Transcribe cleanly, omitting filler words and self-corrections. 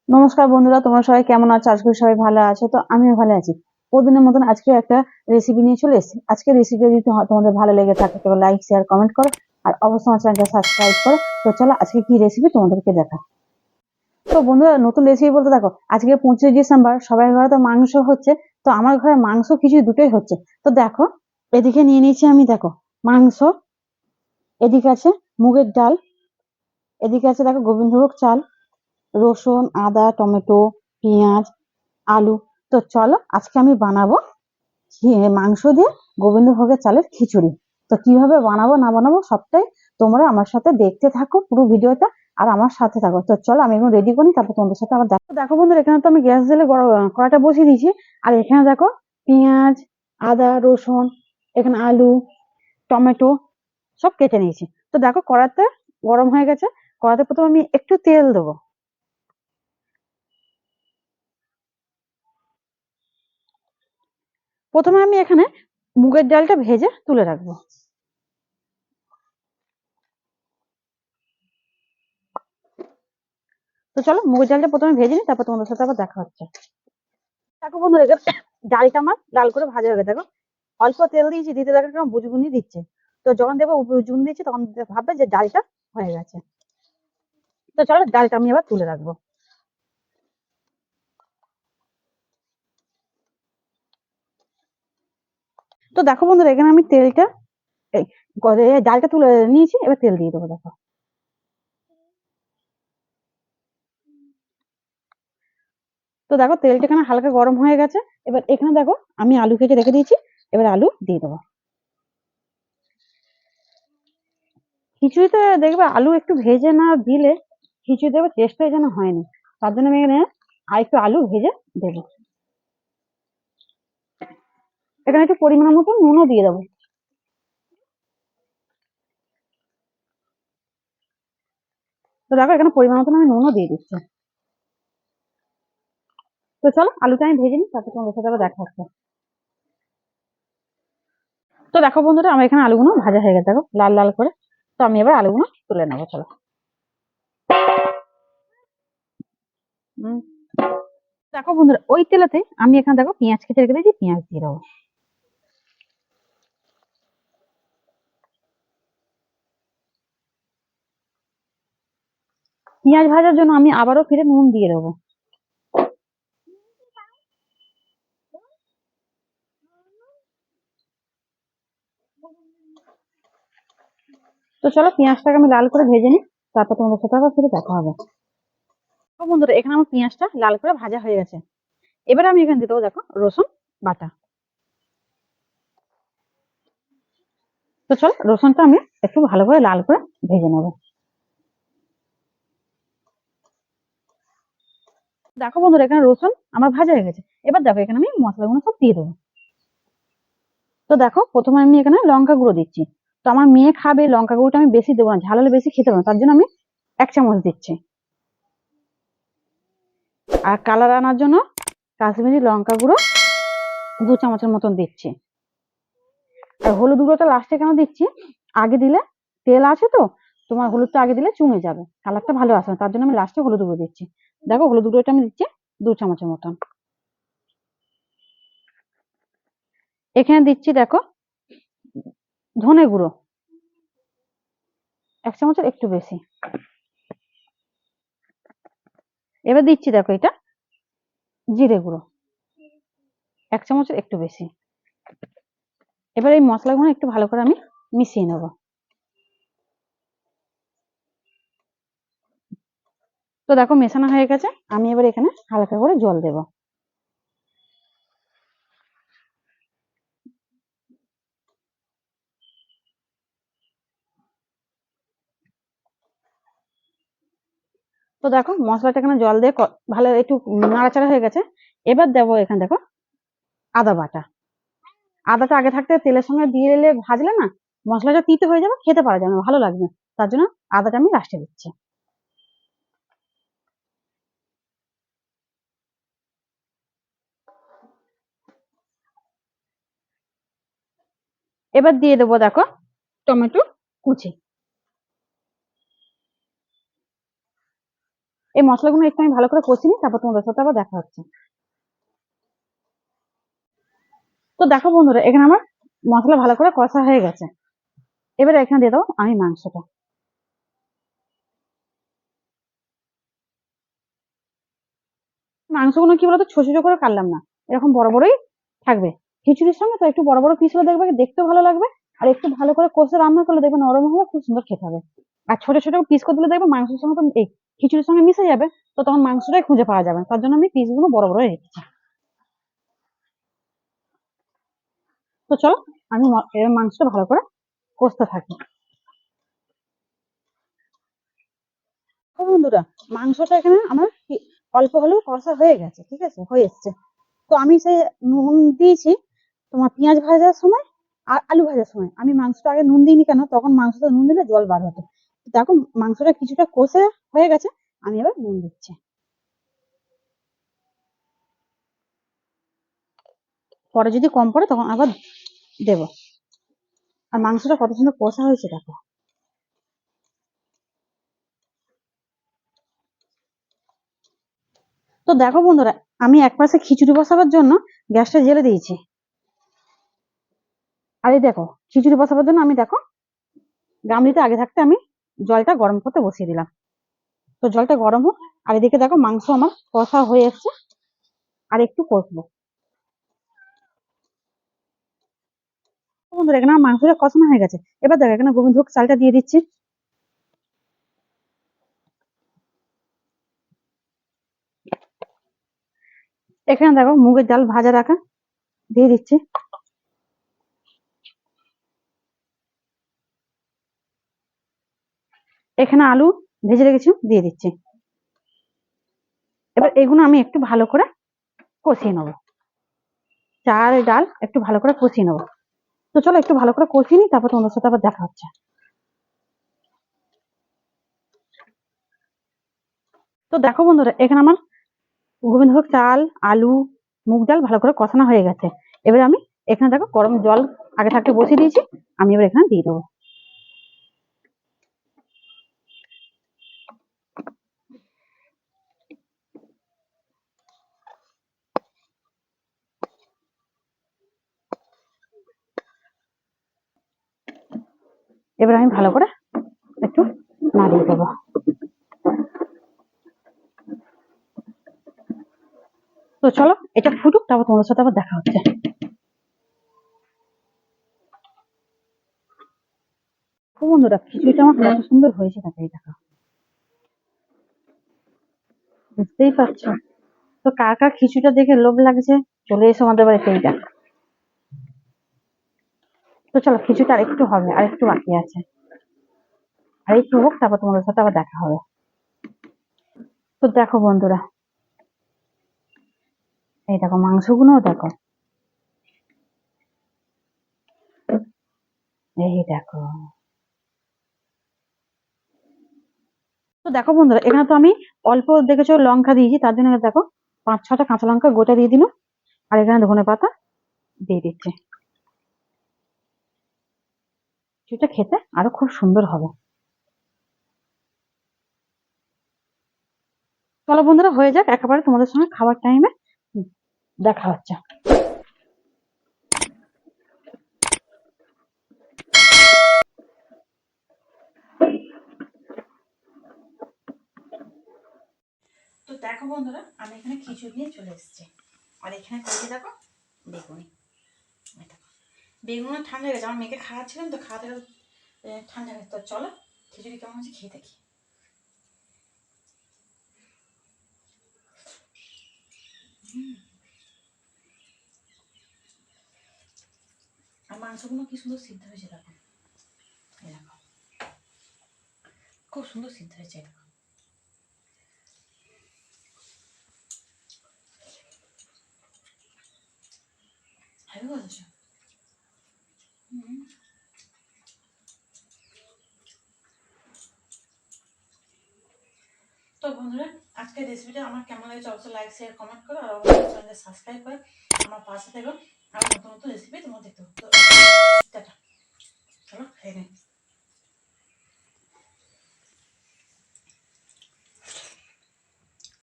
নমস্কার বন্ধুরা, তোমরা সবাই কেমন আছো? আজকে সবাই ভালো আছো? তো আমিও ভালো আছি। প্রতিদিনের মতন আজকে একটা রেসিপি নিয়ে চলে এসেছি। আজকে রেসিপি যদি তোমাদের ভালো লেগে থাকে তো লাইক শেয়ার কমেন্ট করো, আর অবশ্যই আমার চ্যানেলটা সাবস্ক্রাইব করো। তো চলো আজকে কি রেসিপি তোমাদেরকে দেখা। তো বন্ধুরা, নতুন রেসিপি বলতে দেখো, আজকে 25 ডিসেম্বর, সবাই ঘরে তো মাংস হচ্ছে। তো আমার ঘরে মাংস কিছু দুটোই হচ্ছে। তো দেখো, এদিকে নিয়ে নিয়েছি আমি, দেখো মাংস, এদিকে আছে মুগের ডাল, এদিকে আছে দেখো গোবিন্দভোগ চাল, রসুন, আদা, টমেটো, পেঁয়াজ, আলু। তো চলো আজকে আমি বানাবো মাংস দিয়ে গোবিন্দভোগের চালের খিচুড়ি। তো কিভাবে বানাবো না বানাবো সবটাই তোমরা আমার সাথে দেখতে থাকো পুরো ভিডিওটা, আর আমার সাথে থাকো। তো চলো আমি এখন রেডি করি, তারপর তোমাদের সাথে আবার দেখো। দেখো বন্ধুরা, এখানে তো আমি গ্যাস জেলে কড়াইটা বসিয়ে দিয়েছি। আর এখানে দেখো পেঁয়াজ, আদা, রসুন, এখানে আলু, টমেটো সব কেটে নিয়েছি। তো দেখো কড়াতে গরম হয়ে গেছে। কড়াতে প্রথমে আমি একটু তেল দেবো। প্রথমে আমি এখানে মুগের ডালটা ভেজে তুলে রাখবো। তো চলো মুগের ডালটা প্রথমে ভেজে নিই, তারপর তোমাদের সাথে আবার দেখা হচ্ছে। দেখো বন্ধুরা, এখানে ডালটা আমার লাল করে ভাজা হয়ে গেছে। দেখো অল্প তেল দিয়েছি, দিতে দেখো কেমন বুজবুনি দিচ্ছে। তো যখন দেখবো বুজবুনি দিচ্ছে তখন ভাববে যে ডালটা হয়ে গেছে। তো চলো ডালটা আমি এবার তুলে রাখবো। তো দেখো বন্ধুরা, এখানে আমি তেলটা এই ডালটা তুলে নিয়েছি, এবার তেল দিয়ে দেবো। দেখো, তো দেখো তেলটা এখানে হালকা গরম হয়ে গেছে। এবার এখানে দেখো আমি আলু কেটে রেখে দিয়েছি, এবার আলু দিয়ে দেবো। খিচুড়িতে দেখবে আলু একটু ভেজে না দিলে খিচুড়ি দেবে টেস্টটাই যেন হয়নি। তার জন্য আমি এখানে আর একটু আলু ভেজে দেবো। এখানে একটু পরিমাণ মতো নুনও দিয়ে দেবো। তো দেখো এখানে পরিমাণ মতন আমি নুনও দিয়ে দিচ্ছি। তো চলো আলুটা আমি ভেজে নিই, তারপর তোমাদের সাথে আবার দেখা হচ্ছে। তো দেখো বন্ধুরা, আমার এখানে আলুগুলো ভাজা হয়ে গেছে, দেখো লাল লাল করে। তো আমি এবার আলুগুলো তুলে নেবো, চলো। উম, দেখো বন্ধুরা, ওই তেলেতে আমি এখানে দেখো পেঁয়াজ কেটে রেখে দিয়েছি, পেঁয়াজ দিয়ে দেবো। পেঁয়াজ ভাজার জন্য আমি আবারও ফিরে নুন দিয়ে দেবো। তো চলো পেঁয়াজটাকে আমি লাল করে ভেজে নিই, তারপর তোমাদের সাথে আবার ফিরে দেখা হবে। তো বন্ধুরা, এখানে আমার পেঁয়াজটা লাল করে ভাজা হয়ে গেছে। এবার আমি এখানে দিয়ে দেবো দেখো রসুন বাটা। তো চলো রসুনটা আমি একটু ভালো করে লাল করে ভেজে নেবো। দেখো বন্ধুরা, এখানে রসুন আমার ভাজা হয়ে গেছে। এবার দেখো এখানে আমি মশলাগুলো সব দিয়ে দেবো। তো দেখো প্রথমে আমি এখানে লঙ্কা গুঁড়ো দিচ্ছি। তো আমার মেয়ে খাবে, লঙ্কা গুঁড়োটা আমি বেশি দেবো না, ঝাল হলে বেশি খেতে পারবো না, তার জন্য আমি 1 চামচ দিচ্ছি। আর কালার আনার জন্য কাশ্মীরি লঙ্কা গুঁড়ো 2 চামচের মতন দিচ্ছি। আর হলুদ গুঁড়োটা লাস্টে কেন দিচ্ছি, আগে দিলে তেল আছে তো, তোমার হলুদটা আগে দিলে চুমে যাবে, কালারটা ভালো আসবে না, তার জন্য আমি লাস্টে হলুদ গুঁড়ো দিচ্ছি। দেখো হলুদ গুঁড়োটা আমি দিচ্ছি 2 চামচের মতন। এখানে দিচ্ছি দেখো ধনে গুঁড়ো 1 চামচের একটু বেশি। এবার দিচ্ছি দেখো এটা জিরে গুঁড়ো 1 চামচের একটু বেশি। এবার এই মশলাগুলো একটু ভালো করে আমি মিশিয়ে নেব। তো দেখো মেশানো হয়ে গেছে, আমি এবার এখানে হালকা করে জল দেব। তো দেখো মশলাটা এখানে জল দিয়ে ভালো একটু নাড়াচাড়া হয়ে গেছে। এবার দেবো এখানে দেখো আদা বাটা। আদাটা আগে থাকতে তেলের সঙ্গে দিয়ে দিলে ভাজলে না মশলাটা তিতে হয়ে যাবে, খেতে পারা যাবে না, ভালো লাগবে না। তার জন্য আদাটা আমি লাস্টে দিচ্ছি। এবার দিয়ে দেবো দেখো টমেটো কুচি। এই মশলাগুলো একটু আমি ভালো করে কষি নিই, তারপর তোমাদের সাথে আবার দেখা হচ্ছে। তো দেখো বন্ধুরা, এখানে আমার মশলা ভালো করে কষা হয়ে গেছে। এবারে এখানে দিয়ে দেবো আমি মাংসটা। মাংসগুলো কি বলতো, ছোট ছোট করে কাটলাম না, এরকম বড় বড়ই থাকবে। খিচুড়ির সঙ্গে তো একটু বড় বড় পিস হলে দেখবে দেখতেও ভালো লাগবে, আর একটু ভালো করে কষে রান্না করলে দেখবে নরম হবে, খুব সুন্দর খেতে হবে। আর ছোট ছোট পিস করে দিলে দেখবে মাংসের সঙ্গে তো এই খিচুড়ির সঙ্গে মিশে যাবে, তো তখন মাংসটাই খুঁজে পাওয়া যাবে, তার জন্য আমি পিসগুলো বড় বড় রেখেছি। তো চলো আমি এবার মাংসটা ভালো করে কষতে থাকি। তো বন্ধুরা, মাংসটা এখানে আমার অল্প হলেও কষা হয়ে গেছে, ঠিক আছে, হয়ে এসছে। তো আমি সেই নুন দিয়েছি তোমার পেঁয়াজ ভাজার সময় আর আলু ভাজার সময়। আমি মাংসটা আগে নুন দিইনি, কেন, তখন মাংসটা নুন দিলে জল বার হতো। দেখো মাংসটা কিছুটা কষে হয়ে গেছে, আমি এবার নুন দিচ্ছি। পরে যদি কম পড়ে তখন আবার দেবো। আর মাংসটা কত সুন্দর কষা হয়েছে দেখো। তো দেখো বন্ধুরা, আমি এক পাশে খিচুড়ি বসাবার জন্য গ্যাসটা জ্বেলে দিয়েছি। আর এই দেখো, খিচুড়ি বসাবার জন্য আমি দেখো গামলিতে আগে থাকতে আমি জলটা গরম করতে বসিয়ে দিলাম। তো জলটা গরম হোক, আর এদিকে দেখো মাংস আমার কষা হয়ে এসছে, আর একটু কষবো। বন্ধুরা, এখানে আমার মাংসটা কষানো হয়ে গেছে। এবার দেখো এখানে গোবিন্দভোগ চালটা দিয়ে দিচ্ছি। এখানে দেখো মুগের ডাল ভাজা রাখা দিয়ে দিচ্ছি। এখানে আলু ভেজে রেখেছি দিয়ে দিচ্ছি। এবার এগুলো আমি একটু ভালো করে কষিয়ে নেবো, চাল ডাল একটু ভালো করে কষিয়ে নেবো। তো চলো একটু ভালো করে কষিয়ে নিই, তারপর তোমাদের সাথে আবার দেখা হচ্ছে। তো দেখো বন্ধুরা, এখানে আমার গোবিন্দভোগ চাল, আলু, মুগ ডাল ভালো করে কষানো হয়ে গেছে। এবার আমি এখানে দেখো গরম জল আগে থাকতে বসিয়ে দিয়েছি, আমি এবার এখানে দিয়ে দেবো। এবার আমি ভালো করে একটু নাড়িয়ে দেবো। তো চলো এটা ফুটুক, তারপর তোমাদের সাথে আবার দেখা হচ্ছে। তো বন্ধুরা, খিচুড়িটা আমার কত সুন্দর হয়েছে দেখো, এই দেখো, বুঝতেই পারছো। তো কার কার খিচুড়িটা দেখে লোভ লাগছে, চলে এসো আমাদের বাড়িতে, এই দেখো। তো চলো খিচুড়িটা আর একটু হবে, আর একটু বাকি আছে, আর একটু হোক, তারপর তোমাদের সাথে আবার দেখা হবে। তো দেখো বন্ধুরা, এই দেখো মাংসগুলোও দেখো, এই দেখো। তো দেখো বন্ধুরা, এখানে তো আমি অল্প দেখেছো লঙ্কা দিয়েছি, তার জন্য দেখো 5-6টা কাঁচা লঙ্কা গোটা দিয়ে দিল, আর এখানে ধনে পাতা দিয়ে দিচ্ছে। সেটা খেতে আরো খুব সুন্দর হবে। চলো বন্ধুরা, হয়ে যাক, একেবারে তোমাদের সঙ্গে খাবার টাইমে দেখা হচ্ছে। তো দেখো বন্ধুরা, আমি এখানে খিচুড়ি নিয়ে চলে এসেছি, আর এখানে করেছি দেখো বেগুনি। বেগুন ঠান্ডা হয়ে গেছে, আমার মেয়েকে খাওয়াচ্ছিলাম, তো খাওয়াতে ঠান্ডা হয়ে গেছে। তো চলো খিচুড়ি কেমন হচ্ছে খেয়ে দেখি। আর মাংসগুলো কি সুন্দর সিদ্ধ হয়েছে দেখো, এই দেখো খুব সুন্দর সিদ্ধ হয়েছে, দেখো। হ্যাঁ বলছো। তো বন্ধুরা, আজকের রেসিপিটা আমার কেমন লাগছে অবশ্যই লাইক শেয়ার কমেন্ট করো, আর অবশ্যই চ্যানেলটা সাবস্ক্রাইব করে আমার পাশে থেকো। আর নতুন নতুন রেসিপি তোমার দেখতে হবে। তো টাটা, চলো খেয়ে নিই।